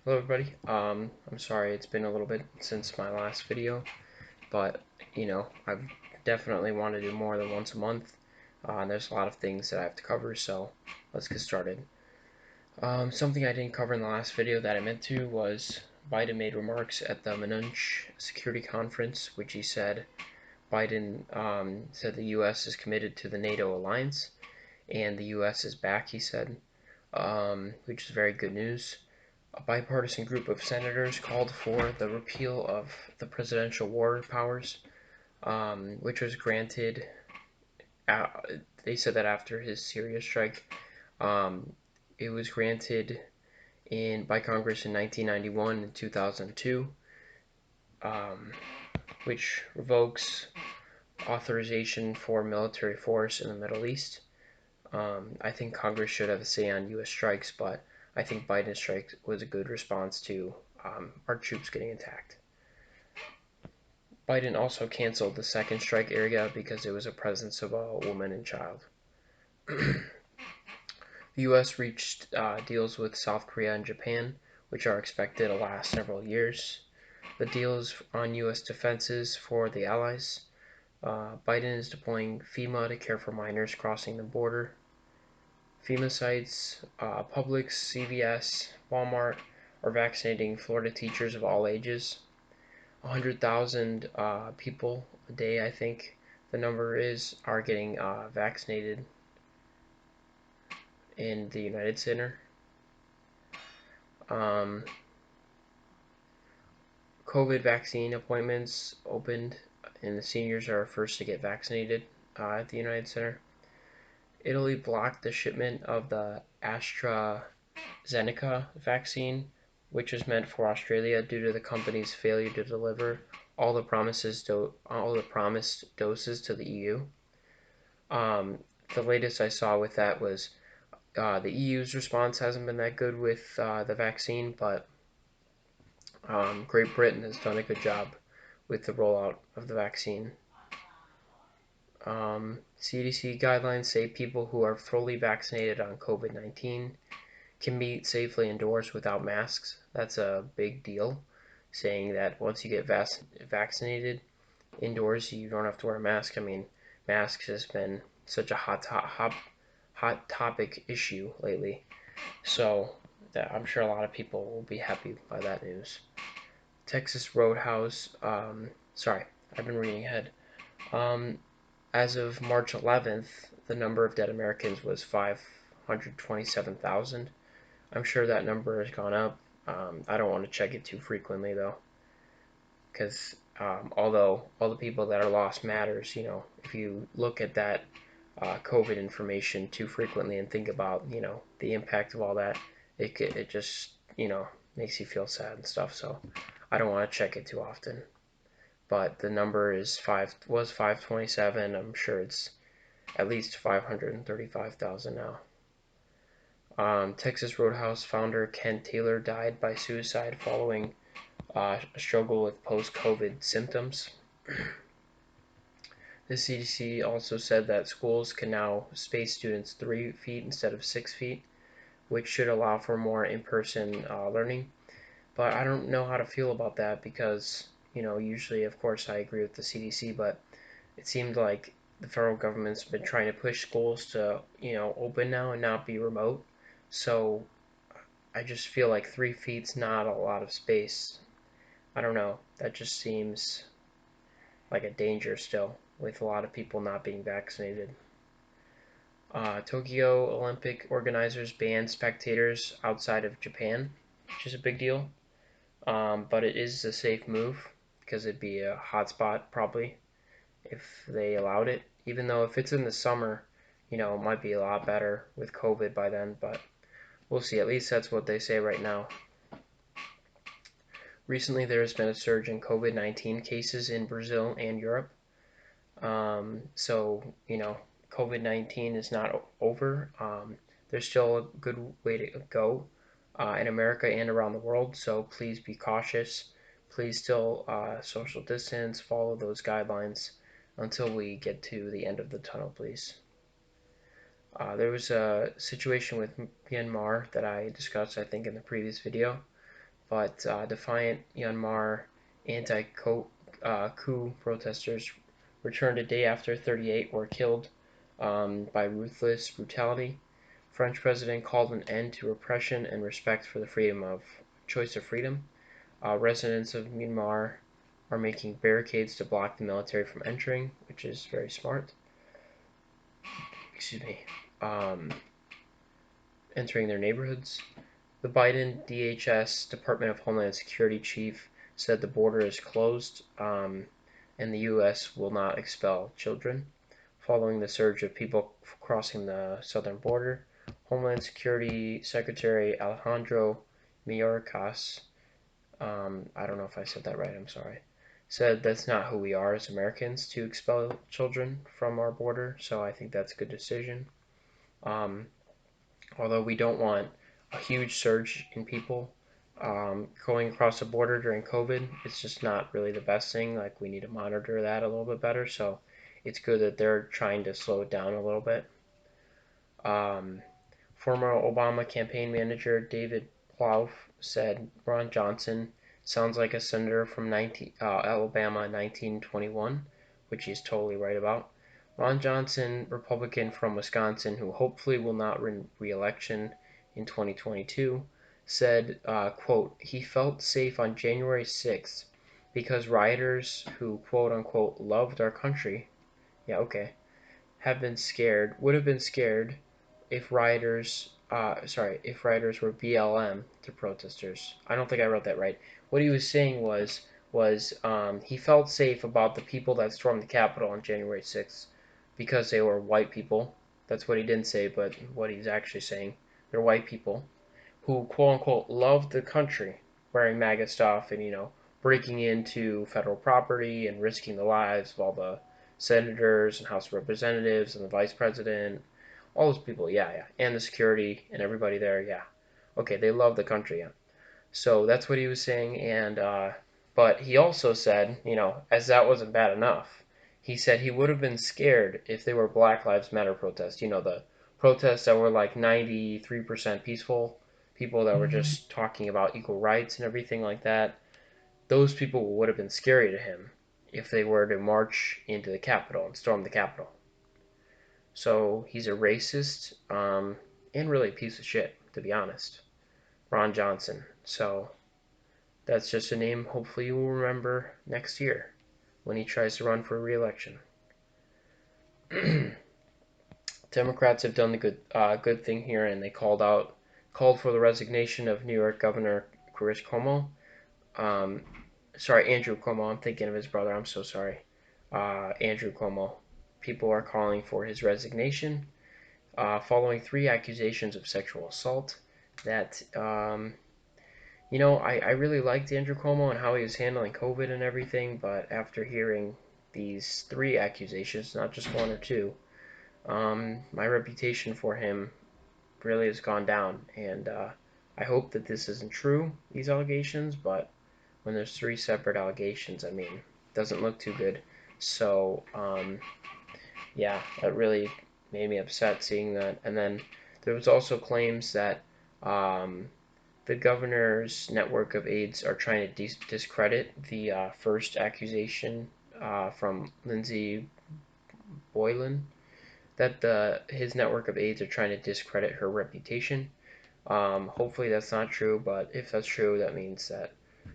Hello everybody. I'm sorry it's been a little bit since my last video, but I've definitely want to do more than once a month. And there's a lot of things that I have to cover, so let's get started. Something I didn't cover in the last video that I meant to was Biden made remarks at the Munich Security Conference, which he said Biden said the U.S. is committed to the NATO alliance, and the U.S. is back, he said, which is very good news. A bipartisan group of senators called for the repeal of the presidential war powers, which was granted. They said that after his Syria strike, um, it was granted by Congress in 1991 and 2002, um, which revokes authorization for military force in the Middle East. I think Congress should have a say on U.S. strikes, but I think Biden's strike was a good response to our troops getting attacked. Biden also canceled the second strike area because it was a presence of a woman and child. The U.S. reached deals with South Korea and Japan, which are expected to last several years. The deals on U.S. defenses for the allies. Biden is deploying FEMA to care for minors crossing the border. FEMA sites, Publix, CVS, Walmart are vaccinating Florida teachers of all ages. 100,000 people a day, I think the number is, are getting vaccinated in the United Center. COVID vaccine appointments opened, and the seniors are first to get vaccinated at the United Center. Italy blocked the shipment of the AstraZeneca vaccine, which was meant for Australia due to the company's failure to deliver all the promised doses to the EU. The latest I saw with that was the EU's response hasn't been that good with the vaccine, but Great Britain has done a good job with the rollout of the vaccine. CDC guidelines say people who are fully vaccinated on COVID-19 can meet safely indoors without masks. That's a big deal, saying that once you get vaccinated indoors, you don't have to wear a mask. I mean, masks has been such a hot topic issue lately, so that I'm sure a lot of people will be happy by that news. Texas Roadhouse. Sorry, I've been reading ahead. As of March 11th, the number of dead Americans was 527,000. I'm sure that number has gone up. I don't want to check it too frequently though, because although all the people that are lost matters, if you look at that COVID information too frequently and think about the impact of all that, it just makes you feel sad and stuff. So I don't want to check it too often. But the number was 527. I'm sure it's at least 535,000 now. Texas Roadhouse founder Ken Taylor died by suicide following a struggle with post-COVID symptoms. The CDC also said that schools can now space students 3 feet instead of 6 feet, which should allow for more in-person learning. But I don't know how to feel about that because, usually, of course, I agree with the CDC, but it seemed like the federal government's been trying to push schools to, open now and not be remote. So I just feel like 3 feet's not a lot of space. I don't know. That just seems like a danger still, with a lot of people not being vaccinated. Tokyo Olympic organizers banned spectators outside of Japan, which is a big deal. But it is a safe move because it'd be a hotspot probably if they allowed it. Even though if it's in the summer, it might be a lot better with COVID by then, but we'll see. At least that's what they say right now. Recently, there has been a surge in COVID-19 cases in Brazil and Europe. So, COVID-19 is not over. There's still a good way to go in America and around the world, so please be cautious. Please still social distance, follow those guidelines until we get to the end of the tunnel, please. There was a situation with Myanmar that I discussed, I think, in the previous video. but defiant Myanmar anti-coup protesters returned a day after 38 were killed by ruthless brutality. French president called an end to repression and respect for the freedom of choice of freedom. Residents of Myanmar are making barricades to block the military from entering, which is very smart. Excuse me. Um, Entering their neighborhoods. The Biden DHS, Department of Homeland Security chief, said the border is closed and the U.S. will not expel children. Following the surge of people crossing the southern border, Homeland Security Secretary Alejandro Mayorkas, I don't know if I said that right, I'm sorry, said that's not who we are as Americans to expel children from our border, so I think that's a good decision. Um, Although we don't want a huge surge in people going across the border during COVID, it's just not really the best thing. Like, we need to monitor that a little bit better. So it's good that they're trying to slow it down a little bit. Um, Former Obama campaign manager David Plouffe said Ron Johnson sounds like a senator from Alabama 1921, which he's totally right about. Ron Johnson, Republican from Wisconsin, who hopefully will not win re-election in 2022, said, quote, he felt safe on January 6th because rioters who, quote unquote, loved our country, yeah, okay, would have been scared if rioters were BLM to protesters. I don't think I wrote that right. What he was saying was he felt safe about the people that stormed the Capitol on January 6th because they were white people. That's what he didn't say, but what he's actually saying. They're white people who, quote unquote, loved the country, wearing MAGA stuff and, breaking into federal property and risking the lives of all the senators and House of Representatives and the vice president. All those people, yeah, yeah. And the security and everybody there, yeah. Okay, they love the country, yeah. So that's what he was saying, but he also said, as that wasn't bad enough, he said he would have been scared if they were Black Lives Matter protests. The protests that were like 93% peaceful, people that were just talking about equal rights and everything like that. Those people would have been scary to him if they were to march into the Capitol and storm the Capitol. So he's a racist and really a piece of shit, to be honest. Ron Johnson. So that's just a name hopefully you will remember next year when he tries to run for re-election. Democrats have done the good thing here, and they called for the resignation of New York Governor Chris Cuomo. Andrew Cuomo. I'm thinking of his brother. I'm so sorry. Andrew Cuomo. People are calling for his resignation following 3 accusations of sexual assault. That I really liked Andrew Cuomo and how he was handling COVID and everything, but after hearing these 3 accusations, not just 1 or 2, my reputation for him really has gone down, and I hope that this isn't true, these allegations, but when there's 3 separate allegations, I mean, it doesn't look too good. So, yeah, that really made me upset seeing that. And then there was also claims that the governor's network of aides are trying to discredit the first accusation from Lindsey Boylan, that his network of aides are trying to discredit her reputation. Hopefully that's not true, but if that's true, that means that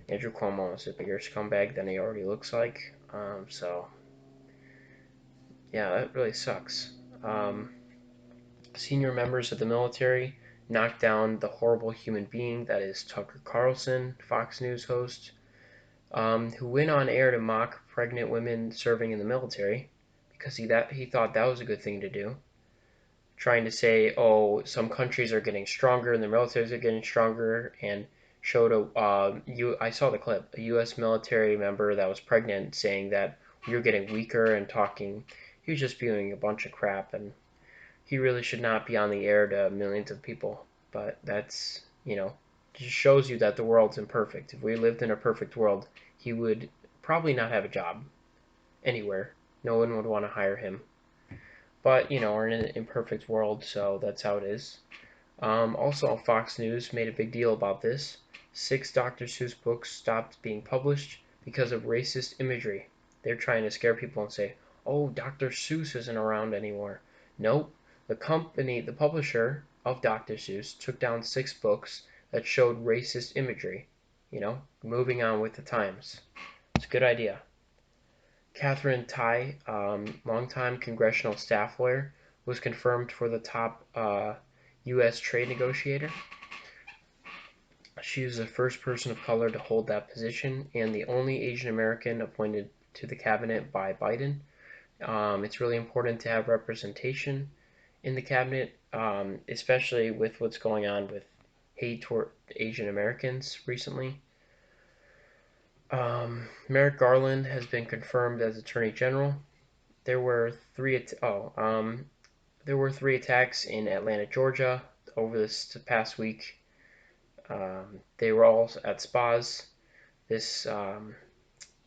Andrew Cuomo is a bigger scumbag than he already looks like. So, yeah, that really sucks. Um, Senior members of the military knocked down the horrible human being that is Tucker Carlson, Fox News host, who went on air to mock pregnant women serving in the military because he thought that was a good thing to do. Trying to say, oh, some countries are getting stronger and the militaries are getting stronger, and showed I saw the clip, a U.S. military member that was pregnant saying that we were getting weaker and talking. He was just spewing a bunch of crap, and he really should not be on the air to millions of people. But that's, just shows you that the world's imperfect. If we lived in a perfect world, he would probably not have a job anywhere. No one would want to hire him. But, we're in an imperfect world, so that's how it is. Also, Fox News made a big deal about this, 6 Dr. Seuss books stopped being published because of racist imagery. They're trying to scare people and say, oh, Dr. Seuss isn't around anymore. Nope. The company, the publisher of Dr. Seuss, took down 6 books that showed racist imagery. Moving on with the times. It's a good idea. Catherine Tai, longtime congressional staff lawyer, was confirmed for the top U.S. trade negotiator. She is the first person of color to hold that position and the only Asian American appointed to the cabinet by Biden. It's really important to have representation in the cabinet, especially with what's going on with hate toward Asian Americans recently. Merrick Garland has been confirmed as Attorney General. There were three attacks in Atlanta, Georgia, over this past week. They were all at spas. This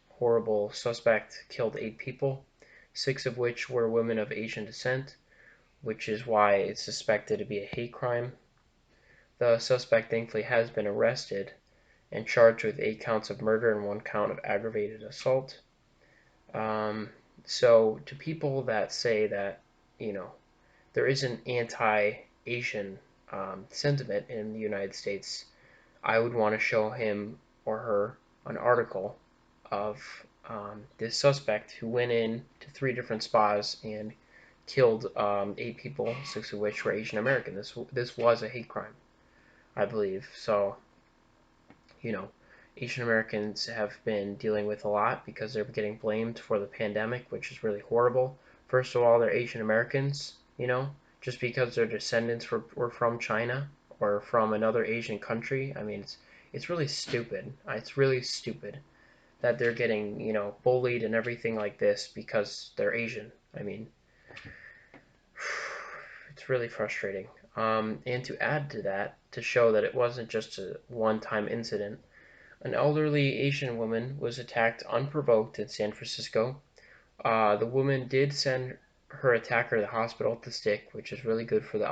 horrible suspect killed 8 people, 6 of which were women of Asian descent, which is why it's suspected to be a hate crime. The suspect thankfully has been arrested and charged with 8 counts of murder and 1 count of aggravated assault. So to people that say that, there is an anti-Asian sentiment in the United States, I would want to show him or her an article of this suspect who went in to 3 different spas and killed 8 people, 6 of which were Asian American. This was a hate crime, I believe. So, Asian Americans have been dealing with a lot because they're getting blamed for the pandemic, which is really horrible. First of all, they're Asian Americans, just because their descendants were from China or from another Asian country. I mean, it's really stupid. It's really stupid that they're getting, bullied and everything like this because they're Asian. I mean, it's really frustrating. And to add to that, to show that it wasn't just a one-time incident, an elderly Asian woman was attacked unprovoked in San Francisco. The woman did send her attacker to the hospital with the stick, which is really good for the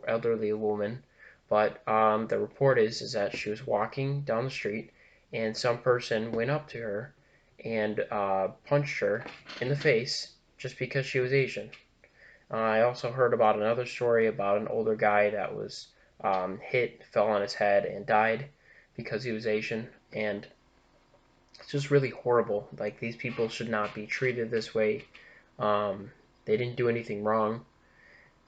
elderly woman. But the report is that she was walking down the street and some person went up to her and punched her in the face just because she was Asian. I also heard about another story about an older guy that was hit, fell on his head, and died because he was Asian. And it's just really horrible. Like, these people should not be treated this way. They didn't do anything wrong.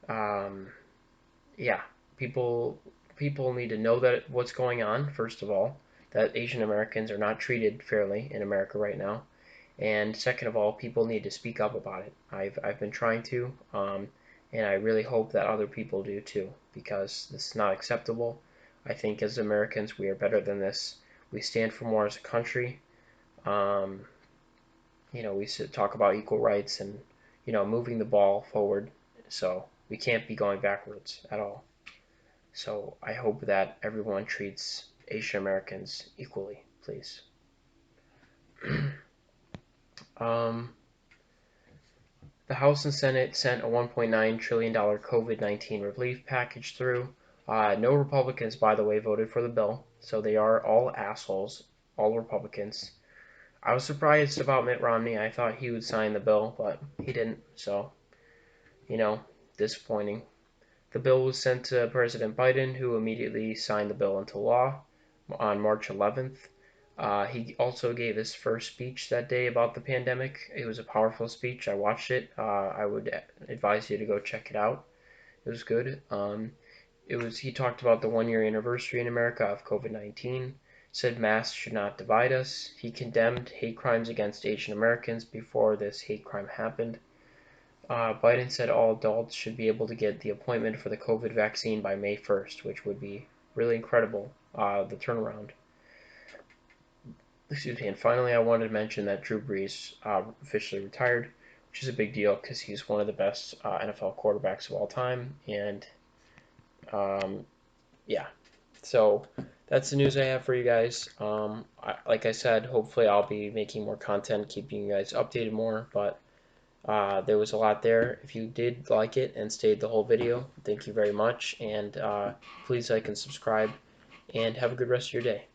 Yeah, people need to know that what's going on. First of all, that Asian Americans are not treated fairly in America right now, and second of all, people need to speak up about it. I've been trying to, and I really hope that other people do too, because this is not acceptable. I think as Americans, we are better than this. We stand for more as a country. We should talk about equal rights and, moving the ball forward. So we can't be going backwards at all. So I hope that everyone treats Asian Americans equally, please. The House and Senate sent a $1.9 trillion COVID-19 relief package through. No Republicans, by the way, voted for the bill, so they are all assholes, all Republicans. I was surprised about Mitt Romney. I thought he would sign the bill, but he didn't, so, disappointing. The bill was sent to President Biden, who immediately signed the bill into law on March 11th. He also gave his first speech that day about the pandemic. It was a powerful speech. I watched it. I would advise you to go check it out. It was good. He talked about the 1-year anniversary in America of COVID-19, said masks should not divide us. He condemned hate crimes against Asian Americans before this hate crime happened. Biden said all adults should be able to get the appointment for the COVID vaccine by May 1st, which would be really incredible, the turnaround. Excuse me. And finally, I wanted to mention that Drew Brees officially retired, which is a big deal because he's one of the best NFL quarterbacks of all time. And yeah, so that's the news I have for you guys. Like I said, hopefully I'll be making more content, keeping you guys updated more. But there was a lot there. If you did like it and stayed the whole video, thank you very much. And please like and subscribe. And have a good rest of your day.